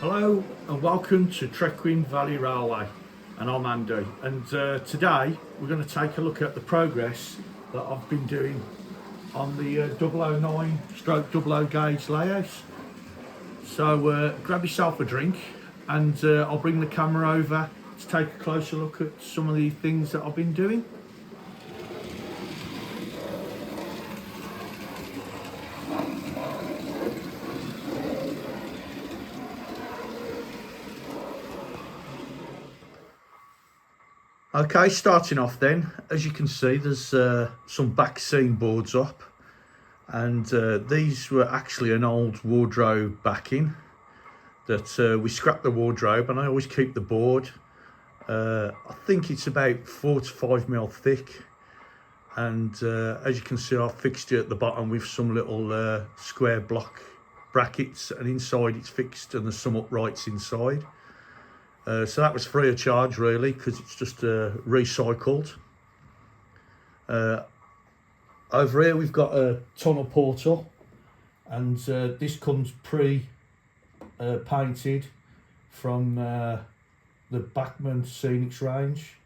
Hello and welcome to Trecwn Valley Railway, and I'm Andy, and today we're going to take a look at the progress that I've been doing on the 009/00 gauge layout. So grab yourself a drink and I'll bring the camera over to take a closer look at some of the things that I've been doing. Okay, starting off then, as you can see, there's some back seam boards up, and these were actually an old wardrobe backing that we scrapped the wardrobe, and I always keep the board. I think it's about 4 to 5 mil thick, and as you can see, I've fixed it at the bottom with some little square block brackets, and inside it's fixed and there's some uprights inside. So that was free of charge really, because it's just recycled. Over here we've got a tunnel portal, and this comes painted from the Backman Scenics range.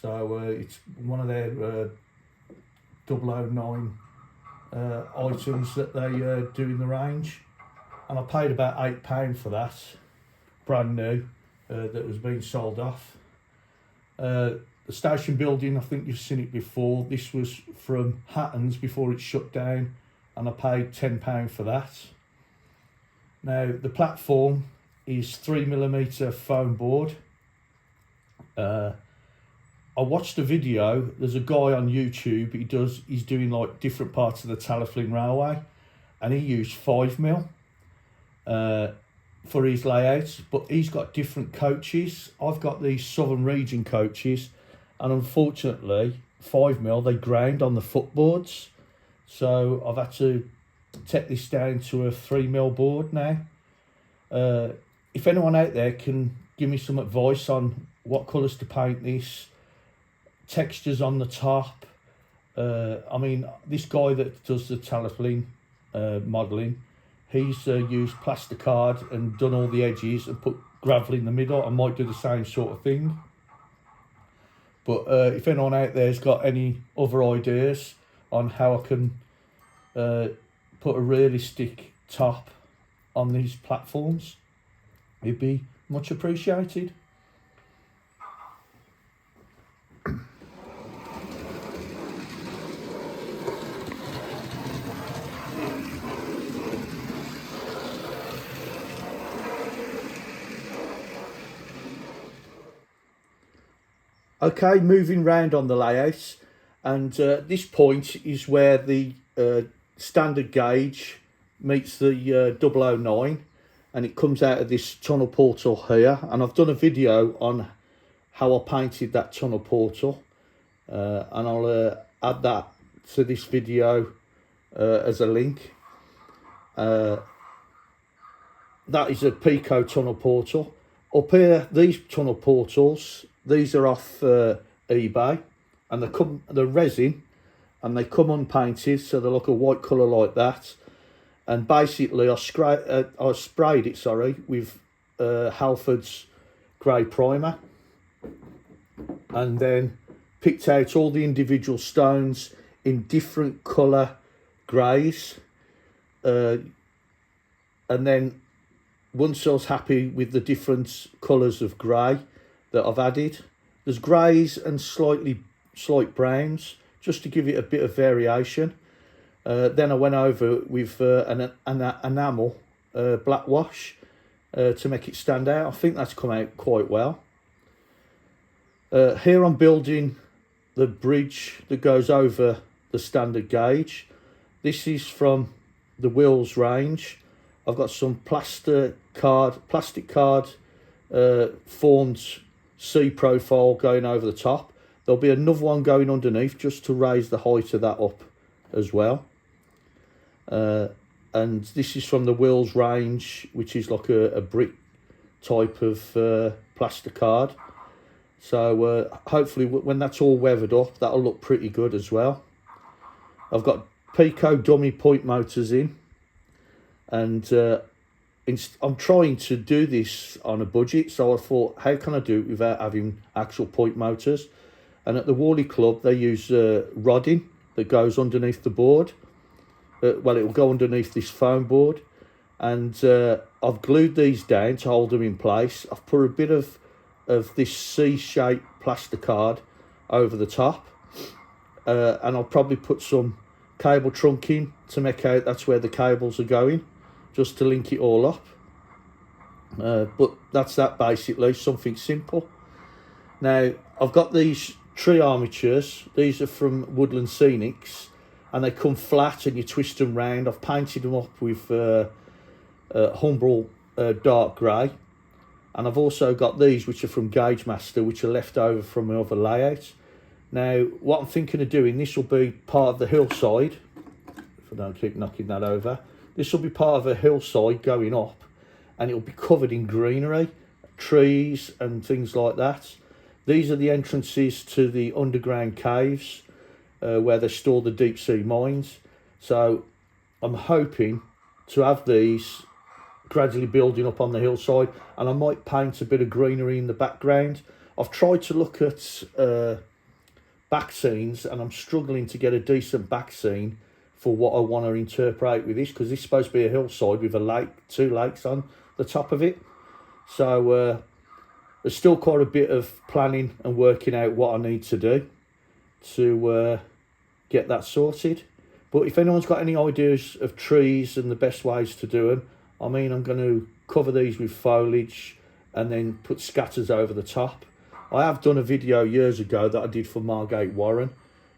So it's one of their 009 items that they do in the range, and I paid about £8 for that, brand new. That was being sold off. The station building, I think you've seen it before. This was from Hatton's before it shut down, and I paid £10 for that. Now the platform is 3mm foam board. I watched a video. There's a guy on YouTube. He's doing like different parts of the Trecwn Railway, and he used 5mm. For his layouts, but he's got different coaches. I've got these Southern Region coaches, and unfortunately 5mm they ground on the footboards, so I've had to take this down to a 3mm board now. If anyone out there can give me some advice on what colours to paint this, textures on the top. I mean, this guy that does the Trecwn modelling, he's used plasticard and done all the edges and put gravel in the middle. I might do the same sort of thing. But if anyone out there's got any other ideas on how I can put a realistic top on these platforms, it'd be much appreciated. Okay, moving round on the layouts, and this point is where the standard gauge meets the 009, and it comes out of this tunnel portal here, and I've done a video on how I painted that tunnel portal, and I'll add that to this video as a link. That is a Pecos tunnel portal. Up here, these tunnel portals, these are off eBay, and they're resin, and they come unpainted, so they look a white colour like that. And basically, I sprayed it with Halford's grey primer, and then picked out all the individual stones in different colour greys, and then once I was happy with the different colours of grey that I've added, there's greys and slight browns, just to give it a bit of variation. Then I went over with an enamel black wash to make it stand out. I think that's come out quite well. Here I'm building the bridge that goes over the standard gauge. This is from the Wills range. I've got some plastic card formed C profile going over the top. There'll be another one going underneath just to raise the height of that up as well. And this is from the Wills range, which is like a brick type of plasticard. So hopefully when that's all weathered up, that'll look pretty good as well. I've got Pecos dummy point motors in, and I'm trying to do this on a budget, so I thought, how can I do it without having actual point motors? And at the Worley Club, they use rodding that goes underneath the board. Well, it will go underneath this foam board, and I've glued these down to hold them in place. I've put a bit of this C-shaped plasticard over the top, and I'll probably put some cable trunking to make out that's where the cables are going, just to link it all up. But that's that basically, something simple. Now, I've got these tree armatures. These are from Woodland Scenics, and they come flat and you twist them round. I've painted them up with Humbrol dark grey, and I've also got these which are from Gauge Master, which are left over from my other layout. Now, what I'm thinking of doing, this will be part of the hillside, if I don't keep knocking that over. This will be part of a hillside going up, and it'll be covered in greenery, trees and things like that. These are the entrances to the underground caves where they store the deep sea mines. So I'm hoping to have these gradually building up on the hillside, and I might paint a bit of greenery in the background. I've tried to look at back scenes, and I'm struggling to get a decent back scene for what I want to interpret with this, because this is supposed to be a hillside with a lake, 2 lakes on the top of it. So there's still quite a bit of planning and working out what I need to do to get that sorted. But if anyone's got any ideas of trees and the best ways to do them, I mean, I'm going to cover these with foliage and then put scatters over the top. I have done a video years ago that I did for Margate Warren,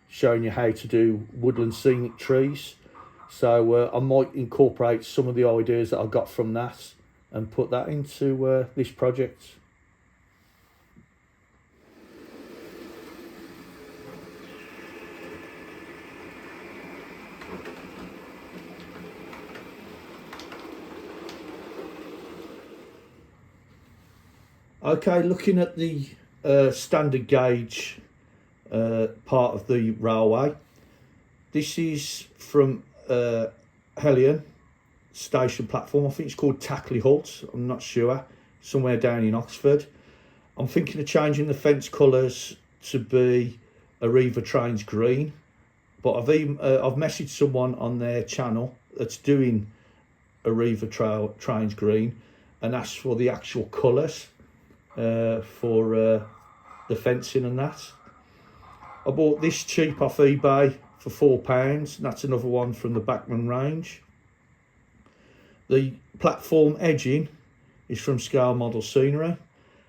showing you how to do woodland scenic trees. So I might incorporate some of the ideas that I got from that and put that into this project. Okay, looking at the standard gauge part of the railway. This is from Hellion station platform. I think it's called Tackley Halt, I'm not sure, somewhere down in Oxford. I'm thinking of changing the fence colours to be Arriva Trains green, but I've messaged someone on their channel that's doing Arriva Trains green and asked for the actual colours for the fencing and that. I bought this cheap off eBay for £4, and that's another one from the Backman range. The platform edging is from Scale Model Scenery,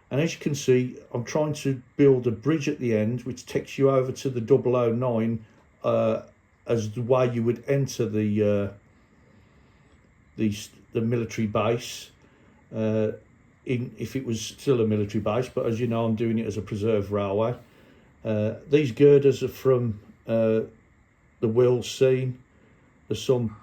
and as you can see, I'm trying to build a bridge at the end which takes you over to the OO9 as the way you would enter the military base, if it was still a military base, but as you know, I'm doing it as a preserved railway. These girders are from the Wills scene. There's some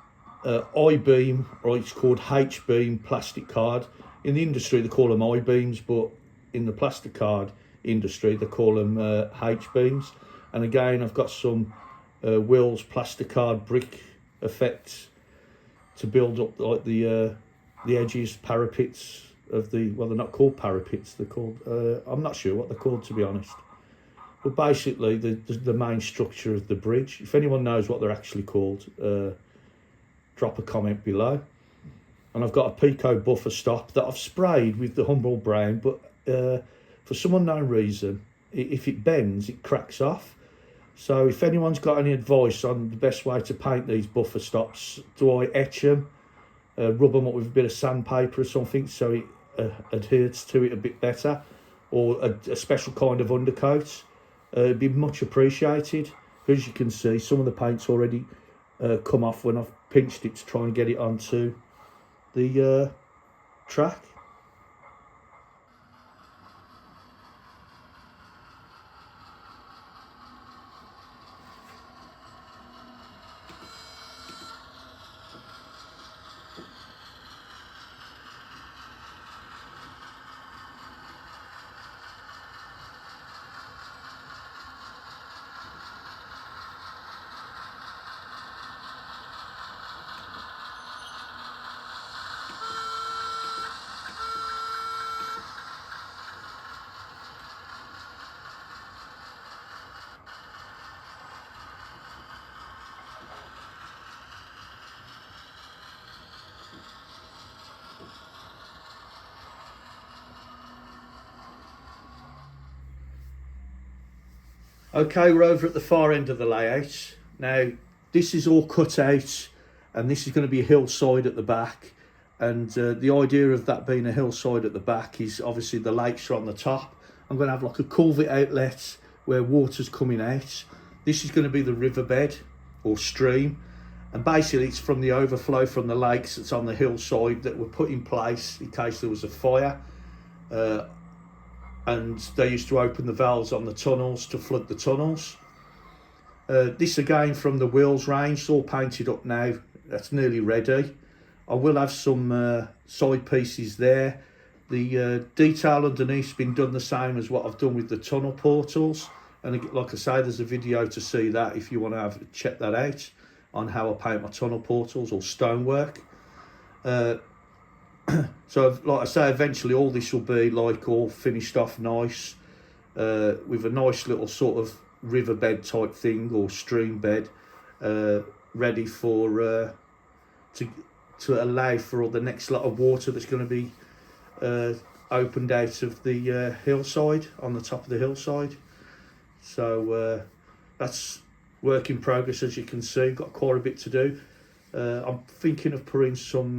I-beam, or it's called H-beam plastic card. In the industry they call them I-beams, but in the plastic card industry they call them H-beams. And again, I've got some Wills plastic card brick effects to build up like the edges, parapets of the, well, they're not called parapets, they're called I'm not sure what they're called, to be honest. But basically the main structure of the bridge. If anyone knows what they're actually called, drop a comment below. And I've got a Pico buffer stop that I've sprayed with the Humbrol brown, but for some unknown reason, if it bends, it cracks off. So if anyone's got any advice on the best way to paint these buffer stops, do I etch them, rub them up with a bit of sandpaper or something so it adheres to it a bit better, or a special kind of undercoat? It'd be much appreciated. As you can see, some of the paint's already come off when I've pinched it to try and get it onto the track. Okay, we're over at the far end of the layout. Now, this is all cut out, and this is going to be a hillside at the back. And the idea of that being a hillside at the back is obviously the lakes are on the top. I'm going to have like a culvert outlet where water's coming out. This is going to be the riverbed or stream. And basically it's from the overflow from the lakes that's on the hillside that were put in place in case there was a fire. And they used to open the valves on the tunnels to flood the tunnels. This again from the wheels range, it's all painted up now, that's nearly ready. I will have some side pieces there. The detail underneath's been done the same as what I've done with the tunnel portals. And like I say, there's a video to see that if you want to check that out on how I paint my tunnel portals or stonework. So like I say, eventually all this will be like all finished off nice with a nice little sort of riverbed type thing or stream bed ready for to allow for all the next lot of water that's going to be opened out of the hillside, on the top of the hillside. So that's work in progress, as you can see. Got quite a bit to do. I'm thinking of putting some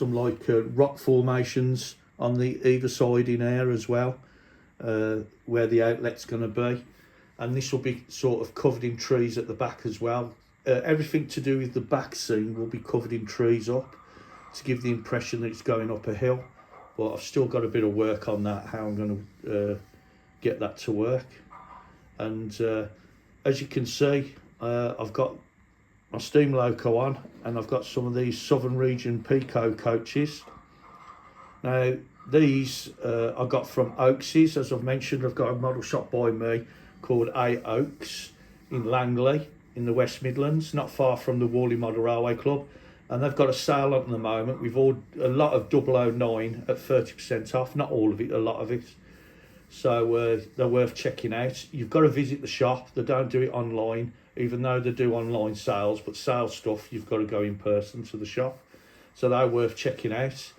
like rock formations on the either side in air as well, where the outlet's going to be, and this will be sort of covered in trees at the back as well. Everything to do with the back scene will be covered in trees up to give the impression that it's going up a hill, but I've still got a bit of work on that, how I'm going to get that to work. And as you can see, I've got my steam loco on, and I've got some of these Southern Region Pecos coaches. Now these I got from Oakes's, as I've mentioned. I've got a model shop by me called A Oaks in Langley in the West Midlands, not far from the Worley Model Railway Club, and they've got a sale on at the moment. We've ordered a lot of OO9 at 30% off, not all of it, a lot of it. So they're worth checking out. You've got to visit the shop. They don't do it online, even though they do online sales, but sales stuff you've got to go in person to the shop. So they're worth checking out.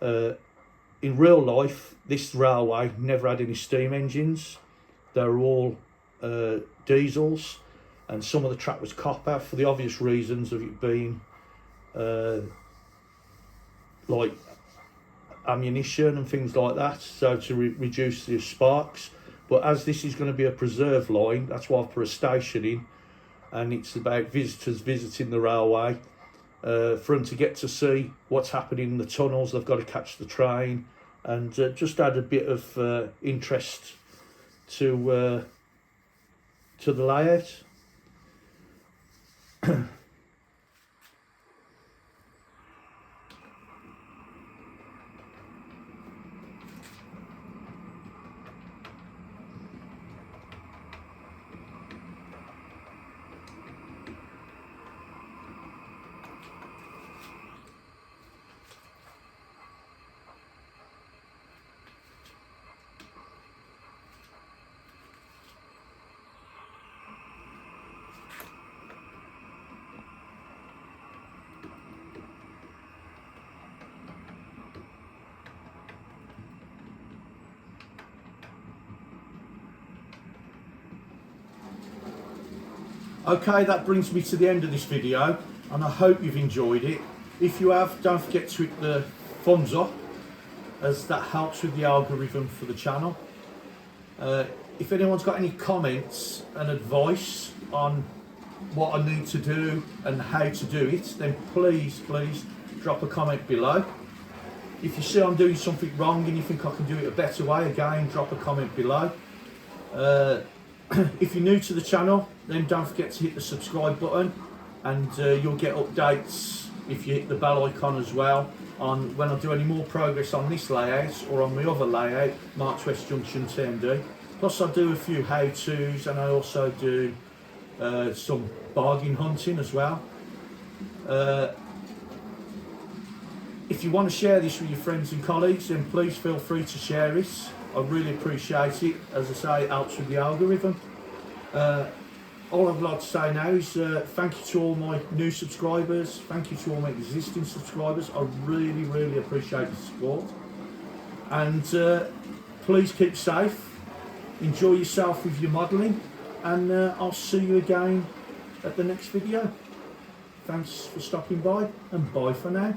In real life, this railway never had any steam engines. They were all diesels, and some of the track was copper for the obvious reasons of it being like ammunition and things like that, so to reduce the sparks. But as this is going to be a preserve line, that's why I've put a station in, and it's about visitors visiting the railway, for them to get to see what's happening in the tunnels. They've got to catch the train, and just add a bit of interest to the layout. Okay, that brings me to the end of this video, and I hope you've enjoyed it. If you have, don't forget to hit the thumbs up, as that helps with the algorithm for the channel. If anyone's got any comments and advice on what I need to do and how to do it, then please drop a comment below. If you see I'm doing something wrong and you think I can do it a better way, again, drop a comment below. If you're new to the channel, then don't forget to hit the subscribe button, and you'll get updates if you hit the bell icon as well on when I do any more progress on this layout or on the other layout, March West Junction TMD. Plus I do a few how-tos, and I also do some bargain hunting as well. If you want to share this with your friends and colleagues, then please feel free to share it. I really appreciate it. As I say, it helps with the algorithm. All I'd like to say now is thank you to all my new subscribers. Thank you to all my existing subscribers. I really appreciate the support. And please keep safe. enjoy yourself with your modelling, and I'll see you again at the next video. Thanks for stopping by, and bye for now.